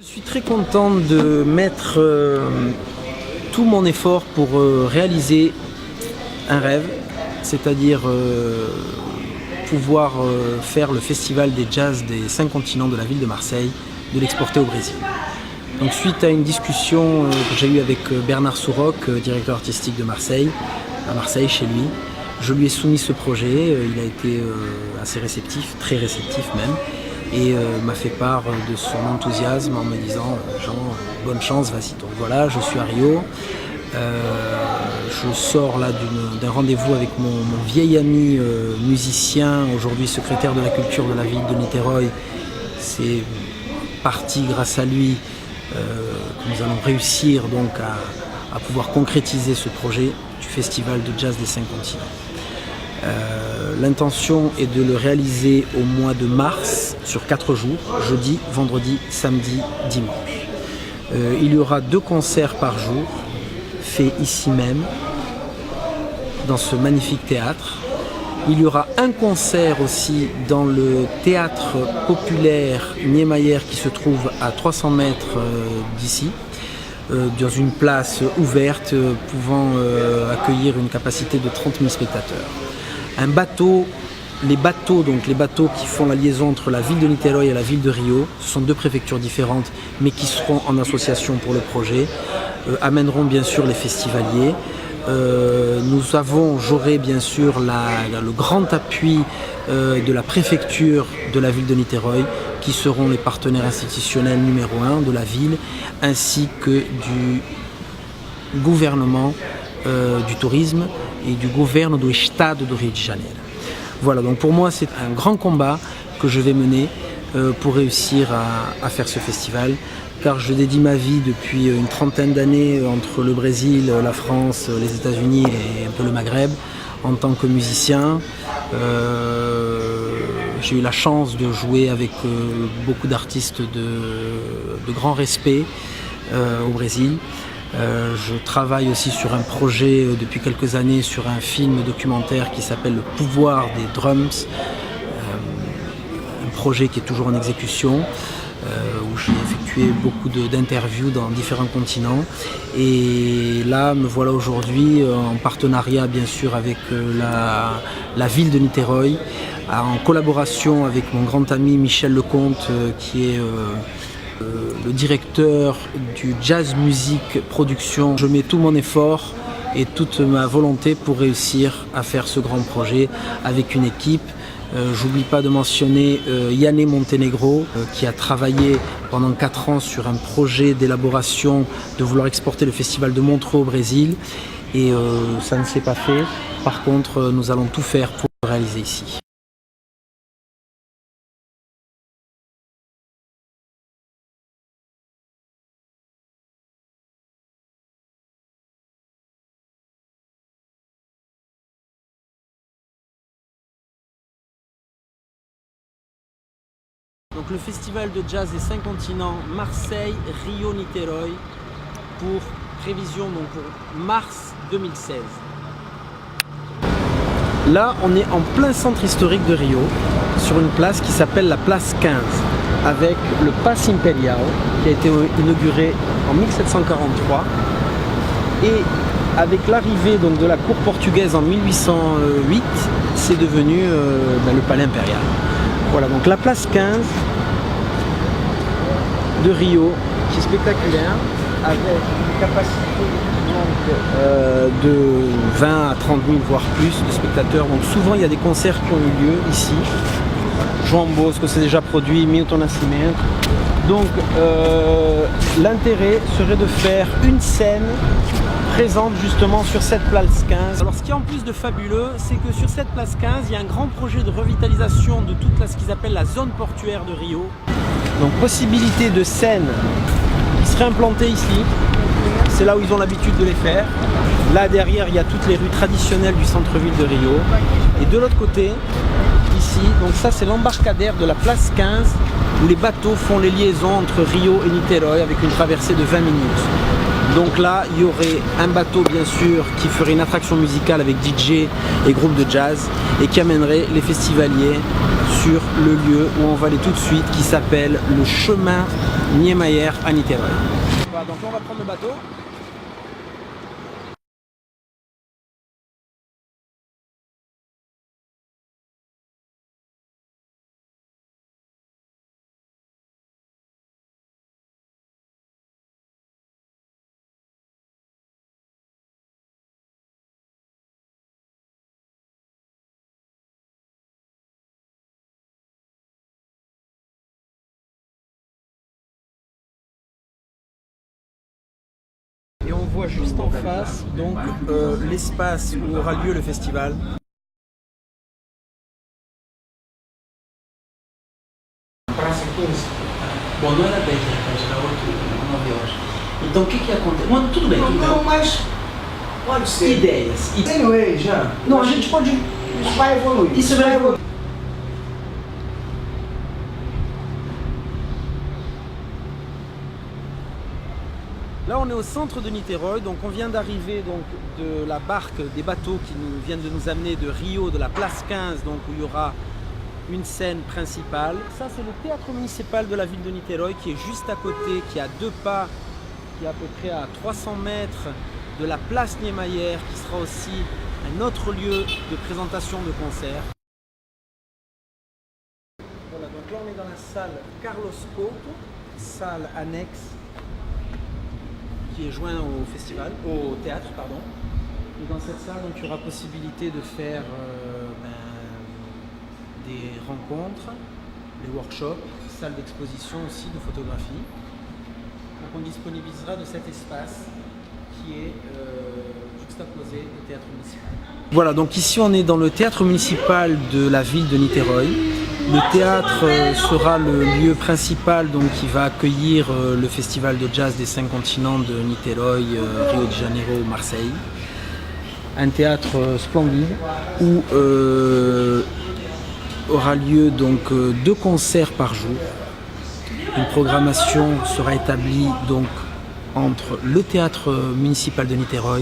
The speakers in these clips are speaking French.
Je suis très content de mettre tout mon effort pour réaliser un rêve, c'est-à-dire pouvoir faire le festival des jazz des 5 continents de la ville de Marseille, de l'exporter au Brésil. Donc suite à une discussion que j'ai eue avec Bernard Souroc, directeur artistique de Marseille, à Marseille chez lui, je lui ai soumis ce projet, il a été assez réceptif, très réceptif même, et m'a fait part de son enthousiasme en me disant Jean, bonne chance, vas-y. Donc voilà, je suis à Rio, je sors là d'un rendez-vous avec mon vieil ami musicien, aujourd'hui secrétaire de la culture de la ville de Niterói. C'est parti grâce à lui que nous allons réussir donc à pouvoir concrétiser ce projet du festival de jazz des 5 continents. L'intention est de le réaliser au mois de mars sur 4 jours, jeudi, vendredi, samedi, dimanche. Il y aura 2 concerts par jour, faits ici même, dans ce magnifique théâtre. Il y aura un concert aussi dans le théâtre populaire Niemeyer qui se trouve à 300 mètres d'ici, dans une place ouverte pouvant accueillir une capacité de 30 000 spectateurs. Les bateaux qui font la liaison entre la ville de Niterói et la ville de Rio, ce sont 2 préfectures différentes mais qui seront en association pour le projet, amèneront bien sûr les festivaliers. J'aurai bien sûr le grand appui de la préfecture de la ville de Niterói qui seront les partenaires institutionnels numéro 1 de la ville ainsi que du gouvernement du tourisme et du governo do Estado do Rio de Janeiro. Voilà, donc pour moi c'est un grand combat que je vais mener pour réussir à faire ce festival, car je dédie ma vie depuis une trentaine d'années entre le Brésil, la France, les États-Unis et un peu le Maghreb en tant que musicien. J'ai eu la chance de jouer avec beaucoup d'artistes de grand respect au Brésil. Je travaille aussi sur un projet depuis quelques années sur un film documentaire qui s'appelle Le pouvoir des drums, un projet qui est toujours en exécution, où j'ai effectué beaucoup d'interviews dans différents continents. Et là, me voilà aujourd'hui en partenariat bien sûr avec la ville de Niterói, en collaboration avec mon grand ami Michel Lecomte, qui est le directeur du Jazz Music Production. Je mets tout mon effort et toute ma volonté pour réussir à faire ce grand projet avec une équipe. J'oublie pas de mentionner Yanné Montenegro qui a travaillé pendant 4 ans sur un projet d'élaboration de vouloir exporter le festival de Montreux au Brésil et ça ne s'est pas fait. Par contre, nous allons tout faire pour le réaliser ici. Donc le festival de jazz des 5 continents, Marseille, Rio, Niterói, pour prévision donc pour mars 2016. Là, on est en plein centre historique de Rio, sur une place qui s'appelle la place 15, avec le Paço Imperial, qui a été inauguré en 1743, et avec l'arrivée donc de la cour portugaise en 1808, c'est devenu le palais impérial. Voilà, donc la place 15 de Rio, qui est spectaculaire, avec une capacité donc, de 20 à 30 000 voire plus de spectateurs. Donc souvent il y a des concerts qui ont eu lieu ici. João Bosco s'est déjà produit, Milton Nascimento. Donc l'intérêt serait de faire une scène présente justement sur cette place 15. Alors ce qui est en plus de fabuleux, c'est que sur cette place 15, il y a un grand projet de revitalisation de toute ce qu'ils appellent la zone portuaire de Rio. Donc possibilité de scènes qui seraient implantées ici. C'est là où ils ont l'habitude de les faire. Là derrière, il y a toutes les rues traditionnelles du centre-ville de Rio. Et de l'autre côté, ici, donc ça c'est l'embarcadère de la place 15, où les bateaux font les liaisons entre Rio et Niterói avec une traversée de 20 minutes. Donc là, il y aurait un bateau bien sûr qui ferait une attraction musicale avec DJ et groupe de jazz et qui amènerait les festivaliers sur le lieu où on va aller tout de suite qui s'appelle le chemin Niemeyer à Niteroi. Voilà, donc là on va prendre le bateau. Et on voit juste en face donc l'espace où aura lieu le festival. Bom, não era 10 acho que era 8, 9 horas. Então o que acontece? Mano, tudo bem, tudo bem. Não, mas pode ser. Ideias. Anyway, já. Não, a gente pode. Isso vai evoluir. Isso vai evoluir. Là on est au centre de Niteroi, donc on vient d'arriver donc de la barque des bateaux qui nous viennent de nous amener de Rio, de la place 15, donc où il y aura une scène principale. Ça c'est le théâtre municipal de la ville de Niteroi qui est juste à côté, qui est à 2 pas, qui est à peu près à 300 mètres de la place Niemeyer, qui sera aussi un autre lieu de présentation de concerts. Voilà, donc là on est dans la salle Carlos Couto, salle annexe qui est joint au festival, au théâtre pardon. Et dans cette salle donc, il y aura possibilité de faire des rencontres, des workshops, salle d'exposition aussi de photographie. Donc on disponibilisera de cet espace qui est juxtaposé au théâtre municipal. Voilà, donc ici on est dans le théâtre municipal de la ville de Niteroi. Le théâtre sera le lieu principal donc, qui va accueillir le festival de jazz des 5 continents de Niteroi, Rio de Janeiro, Marseille. Un théâtre splendide où aura lieu donc 2 concerts par jour. Une programmation sera établie donc entre le théâtre municipal de Niteroi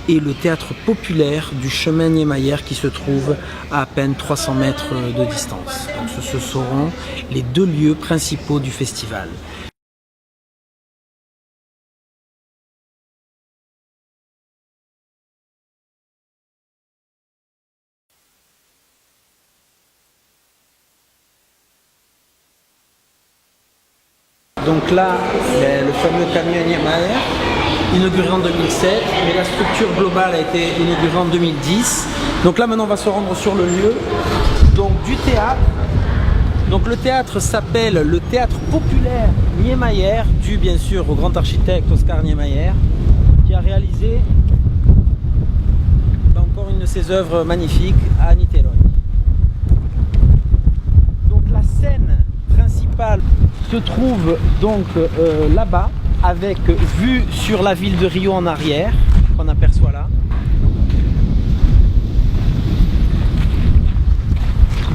et le théâtre populaire du chemin Niemeyer qui se trouve à peine 300 mètres de distance. Donc ce seront les 2 lieux principaux du festival. Donc là, le fameux camion Niemeyer, inauguré en 2007, mais la structure globale a été inaugurée en 2010. Donc là maintenant on va se rendre sur le lieu donc, du théâtre. Donc le théâtre s'appelle le théâtre populaire Niemeyer, dû bien sûr au grand architecte Oscar Niemeyer, qui a réalisé encore une de ses œuvres magnifiques à Niteroi. Donc la scène principale se trouve donc là-bas, avec vue sur la ville de Rio en arrière, qu'on aperçoit là.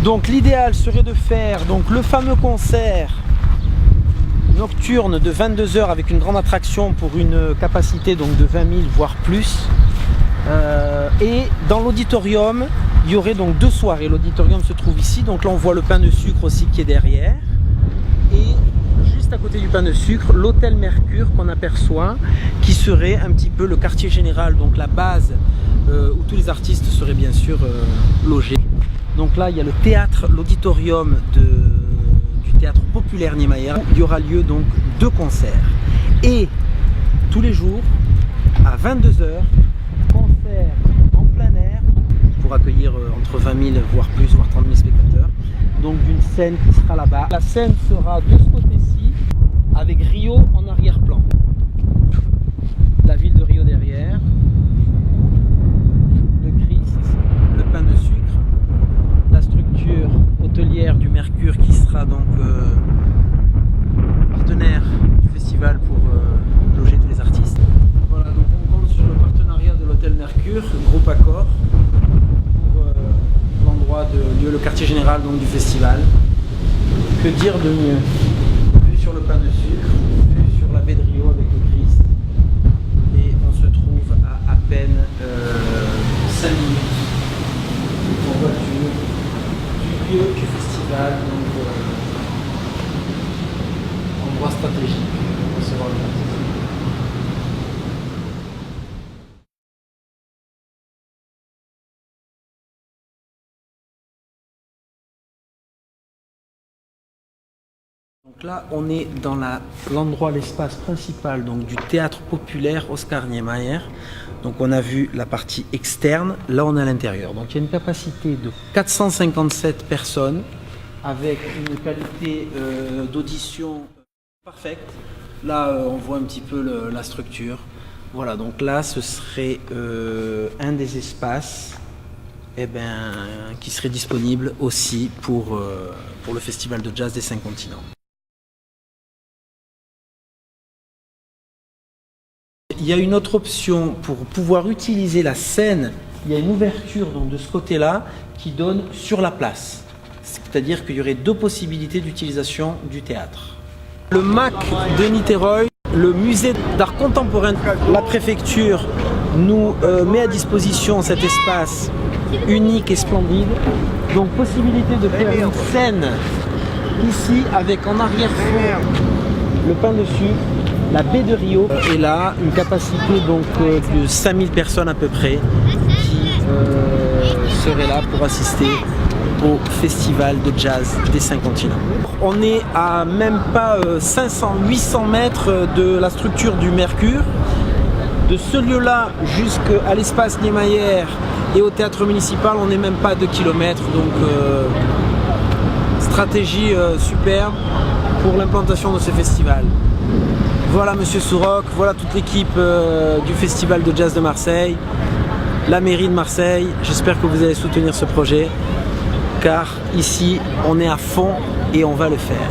Donc l'idéal serait de faire donc, le fameux concert nocturne de 22 h avec une grande attraction pour une capacité donc, de 20 000 voire plus. Et dans l'auditorium, il y aurait donc 2 soirées. L'auditorium se trouve ici, donc là on voit le pain de sucre aussi qui est derrière. Et juste à côté du pain de sucre, l'hôtel Mercure qu'on aperçoit, qui serait un petit peu le quartier général, donc la base où tous les artistes seraient bien sûr logés. Donc là il y a le théâtre, l'auditorium du théâtre populaire Niemeyer, où il y aura lieu donc 2 concerts. Et tous les jours, à 22 h, concert en plein air, pour accueillir entre 20 000 voire plus, voire 30 000 spectateurs. Donc d'une scène qui sera là-bas. La scène sera de ce côté-ci, avec Rio en arrière-plan. La ville de Rio derrière, le Christ, le pain de sucre, la structure hôtelière du Mercure qui sera donc partenaire du festival pour loger tous les artistes. Voilà, donc on compte sur le partenariat de l'hôtel Mercure, le groupe Accor, pour l'endroit de lieu, le quartier général donc, du festival. Que dire de mieux? Vue sur le pain de sucre, vue sur la baie de Rio avec le Christ, Là, on est dans l'endroit, l'espace principal donc, du théâtre populaire Oscar Niemeyer. Donc on a vu la partie externe, là on est à l'intérieur. Donc il y a une capacité de 457 personnes avec une qualité d'audition parfaite. Là on voit un petit peu la structure. Voilà, donc là ce serait un des espaces qui serait disponible aussi pour le Festival de Jazz des 5 continents. Il y a une autre option pour pouvoir utiliser la scène. Il y a une ouverture donc, de ce côté-là qui donne sur la place. C'est-à-dire qu'il y aurait deux possibilités d'utilisation du théâtre. Le MAC de Niteroi, le musée d'art contemporain, la préfecture nous met à disposition cet espace unique et splendide. Donc possibilité de faire une scène ici avec en arrière-fond le pain de sucre, la baie de Rio, et là une capacité donc de 5000 personnes à peu près qui seraient là pour assister au festival de jazz des 5 continents. On est à même pas 500-800 mètres de la structure du Mercure. De ce lieu-là jusqu'à l'espace Niemeyer et au théâtre municipal, on n'est même pas à 2 km. Donc stratégie superbe pour l'implantation de ce festival. Voilà Monsieur Souroc, voilà toute l'équipe du Festival de Jazz de Marseille, la mairie de Marseille. J'espère que vous allez soutenir ce projet, car ici on est à fond et on va le faire.